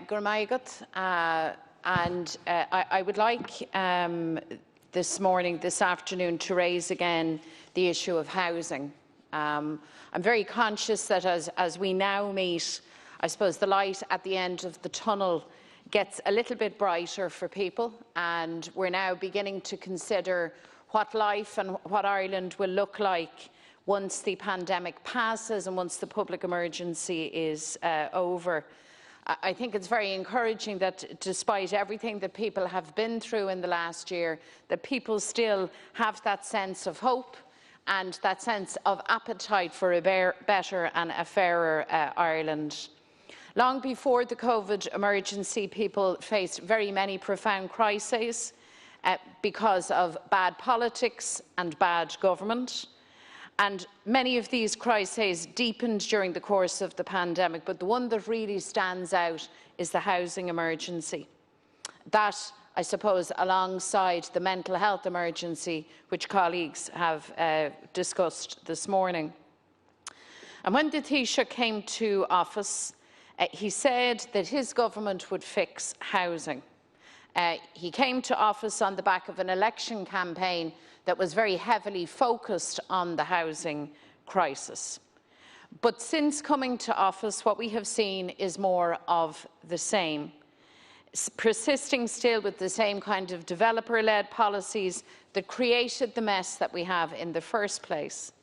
Gurmaigat, and I would like this afternoon, to raise again the issue of housing. I'm very conscious that as we now meet, I suppose the light at the end of the tunnel gets a little bit brighter for people, and we're now beginning to consider what life and what Ireland will look like once the pandemic passes and once the public emergency is over. I think it's very encouraging that despite everything that people have been through in the last year, that people still have that sense of hope and that sense of appetite for a better and a fairer Ireland. Long before the COVID emergency, people faced very many profound crises because of bad politics and bad government. And many of these crises deepened during the course of the pandemic, but the one that really stands out is the housing emergency. That, I suppose, alongside the mental health emergency, which colleagues have discussed this morning. And when the Taoiseach came to office, he said that his government would fix housing. He came to office on the back of an election campaign that was very heavily focused on the housing crisis. But since coming to office, what we have seen is more of the same, persisting still with the same kind of developer-led policies that created the mess that we have in the first place.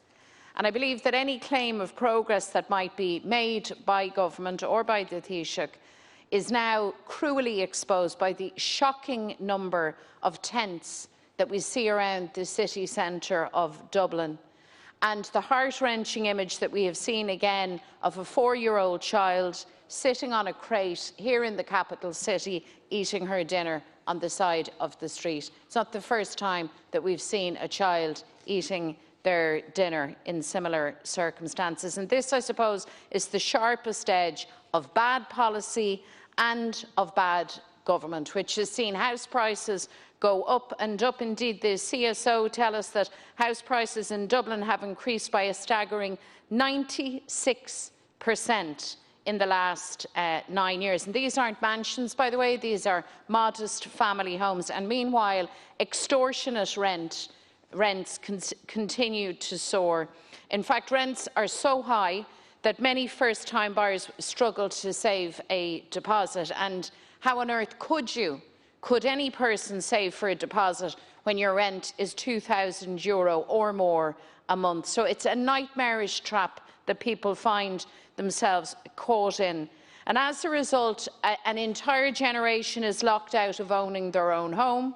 And I believe that any claim of progress that might be made by government or by the Taoiseach is now cruelly exposed by the shocking number of tents that we see around the city centre of Dublin, and the heart-wrenching image that we have seen again of a 4-year-old child sitting on a crate here in the capital city, eating her dinner on the side of the street. It's not the first time that we've seen a child eating their dinner in similar circumstances. And this, I suppose, is the sharpest edge of bad policy and of bad government, which has seen house prices go up and up. Indeed, the CSO tell us that house prices in Dublin have increased by a staggering 96% in the last 9 years. And these aren't mansions, by the way, these are modest family homes. And meanwhile, extortionate rents continue to soar. In fact, rents are so high that many first-time buyers struggle to save a deposit. And how on earth could any person save for a deposit when your rent is €2,000 or more a month? So it's a nightmarish trap that people find themselves caught in. And as a result, an entire generation is locked out of owning their own home.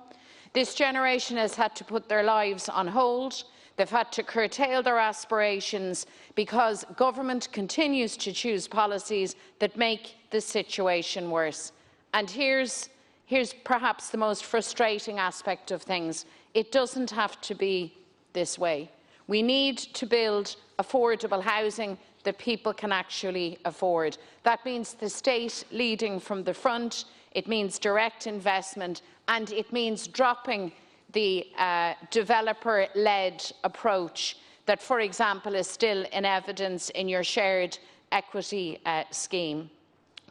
This generation has had to put their lives on hold. They've had to curtail their aspirations because government continues to choose policies that make the situation worse. And here's perhaps the most frustrating aspect of things. It doesn't have to be this way. We need to build affordable housing that people can actually afford. That means the state leading from the front, it means direct investment, and it means dropping the developer-led approach that, for example, is still in evidence in your shared equity scheme.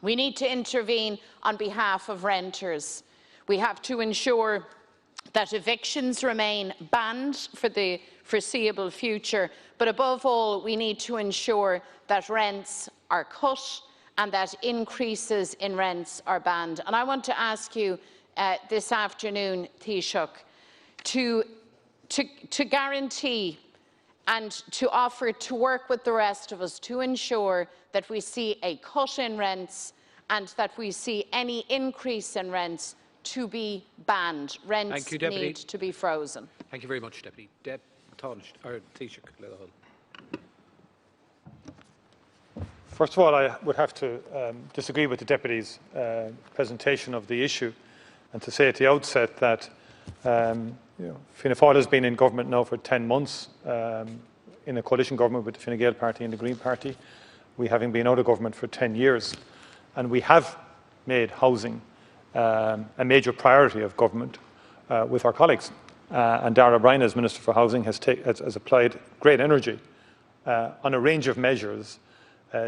We need to intervene on behalf of renters. We have to ensure that evictions remain banned for the foreseeable future, but above all, we need to ensure that rents are cut and that increases in rents are banned. And I want to ask you this afternoon, Taoiseach, to guarantee and to offer to work with the rest of us to ensure that we see a cut in rents and that we see any increase in rents to be banned. Rents need to be frozen. Thank you very much, Deputy. Taoiseach. First of all, I would have to disagree with the Deputy's presentation of the issue, and to say at the outset that Fianna Fáil has been in government now for 10 months, in a coalition government with the Fine Gael party and the Green Party, we having been out of government for 10 years. And we have made housing a major priority of government with our colleagues. And Darragh O'Brien, as Minister for Housing, has applied great energy on a range of measures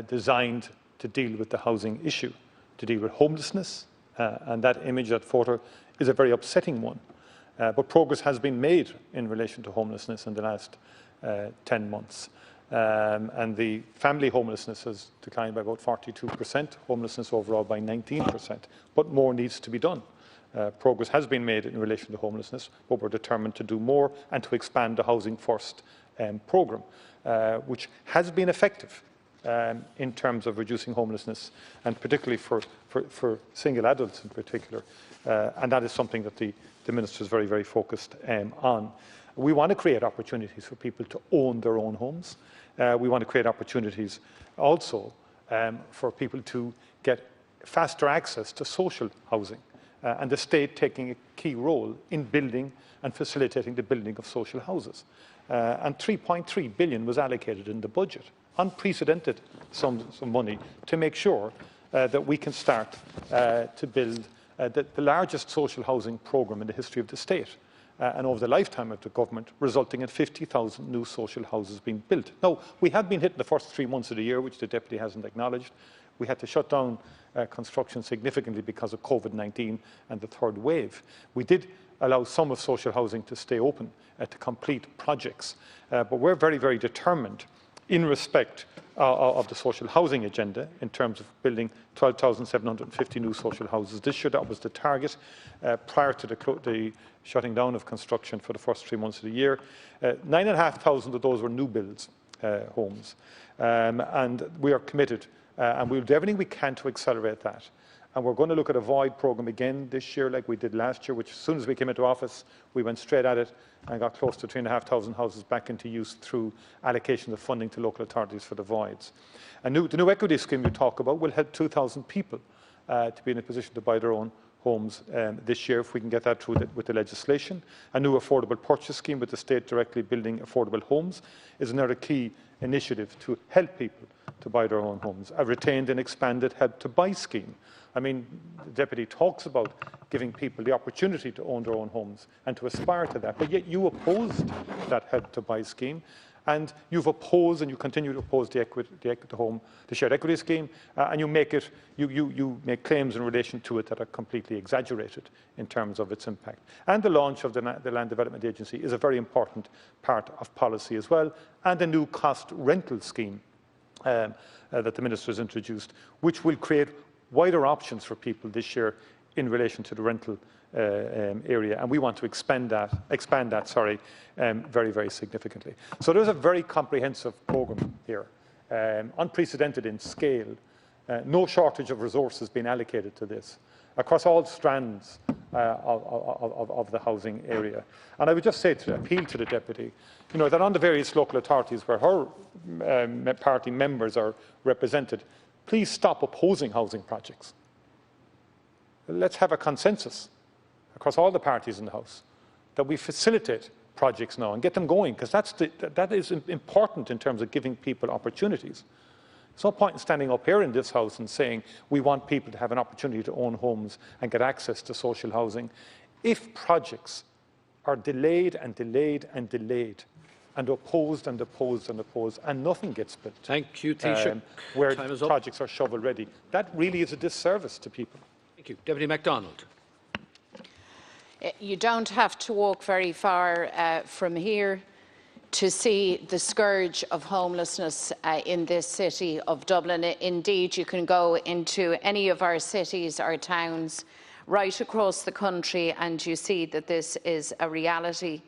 designed to deal with the housing issue, to deal with homelessness, and that image, that photo, is a very upsetting one. But progress has been made in relation to homelessness in the last 10 months. And the family homelessness has declined by about 42%, homelessness overall by 19%, but more needs to be done. Progress has been made in relation to homelessness, but we're determined to do more and to expand the Housing First programme, which has been effective in terms of reducing homelessness, and particularly for single adults in particular. And that is something that the Minister is very, very focused on. We want to create opportunities for people to own their own homes. We want to create opportunities also for people to get faster access to social housing, and the state taking a key role in building and facilitating the building of social houses. And 3.3 billion was allocated in the budget, unprecedented sums of money, to make sure that we can start to build the largest social housing programme in the history of the state, and over the lifetime of the government, resulting in 50,000 new social houses being built. Now, we have been hit in the first 3 months of the year, which the Deputy hasn't acknowledged. We had to shut down construction significantly because of COVID-19 and the third wave. We did allow some of social housing to stay open to complete projects, but we're very, very determined in respect of the social housing agenda in terms of building 12,750 new social houses this year. That was the target prior to the shutting down of construction for the first 3 months of the year. 9,500 of those were new builds homes, and we are committed and we'll do everything we can to accelerate that. And we're going to look at a void programme again this year, like we did last year, which as soon as we came into office, we went straight at it and got close to 3,500 houses back into use through allocation of funding to local authorities for the voids. And the new equity scheme you talk about will help 2,000 people to be in a position to buy their own homes this year, if we can get that through with the legislation. A new affordable purchase scheme with the state directly building affordable homes is another key initiative to help people to buy their own homes. A retained and expanded Help to Buy scheme. I mean, the Deputy talks about giving people the opportunity to own their own homes and to aspire to that, but yet you opposed that Help to Buy scheme, and you've opposed and you continue to oppose the shared equity scheme, and you make claims in relation to it that are completely exaggerated in terms of its impact. And the launch of the Land Development Agency is a very important part of policy as well, and a new cost rental scheme that the Minister has introduced, which will create wider options for people this year in relation to the rental area, and we want to expand that very, very significantly. So there's a very comprehensive programme here, unprecedented in scale, no shortage of resources being allocated to this across all strands of the housing area. And I would just say, to appeal to the Deputy, that on the various local authorities where her party members are represented, please stop opposing housing projects. Let's have a consensus across all the parties in the House that we facilitate projects now and get them going, because that is important in terms of giving people opportunities. There's no point in standing up here in this House and saying we want people to have an opportunity to own homes and get access to social housing if projects are delayed and delayed and delayed, and opposed and opposed and opposed, and nothing gets built. Thank you, Taoiseach. Where projects are shovel-ready. That really is a disservice to people. Thank you. Deputy McDonald. You don't have to walk very far from here to see the scourge of homelessness in this city of Dublin. Indeed, you can go into any of our cities or towns right across the country and you see that this is a reality.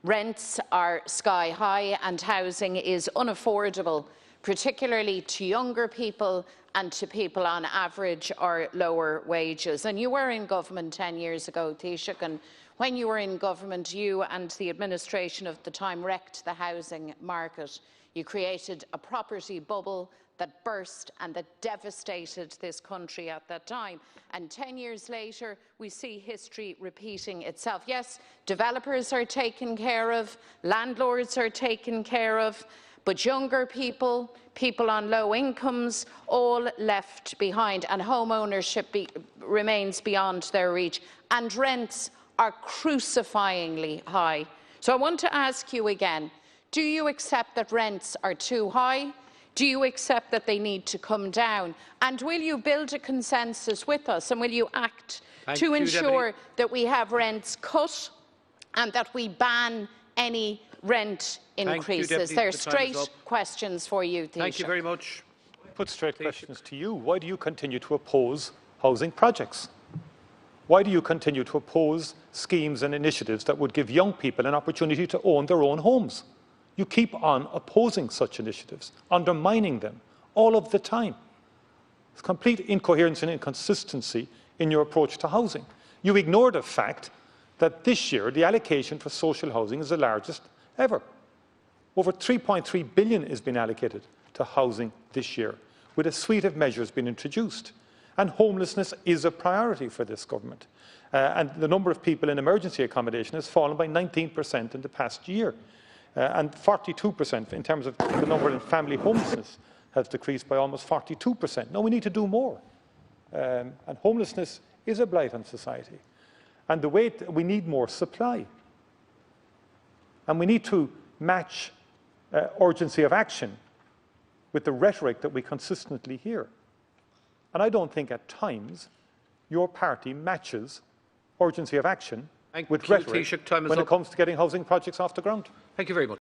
Rents are sky high and housing is unaffordable, particularly to younger people and to people on average or lower wages. And you were in government 10 years ago, Taoiseach, and when you were in government, you and the administration of the time wrecked the housing market. You created a property bubble that burst and that devastated this country at that time. And 10 years later, we see history repeating itself. Yes, developers are taken care of, landlords are taken care of, but younger people, people on low incomes, all left behind, and home ownership remains beyond their reach, and rents are crucifyingly high. So I want to ask you again, do you accept that rents are too high? Do you accept that they need to come down? And will you build a consensus with us, and will you act to ensure that we have rents cut and that we ban any rent increases? They're straight questions for you, Taoiseach. Thank you very much. Put straight questions to you. Why do you continue to oppose housing projects? Why do you continue to oppose schemes and initiatives that would give young people an opportunity to own their own homes? You keep on opposing such initiatives, undermining them all of the time. There's complete incoherence and inconsistency in your approach to housing. You ignore the fact that this year the allocation for social housing is the largest ever. Over 3.3 billion has been allocated to housing this year, with a suite of measures being introduced. And homelessness is a priority for this government. And the number of people in emergency accommodation has fallen by 19% in the past year. And 42% in terms of the number in family homelessness has decreased by almost 42%. No, we need to do more. And homelessness is a blight on society. And we need more supply. And we need to match urgency of action with the rhetoric that we consistently hear. And I don't think at times your party matches urgency of action with rhetoric when it comes to getting housing projects off the ground. Thank you very much.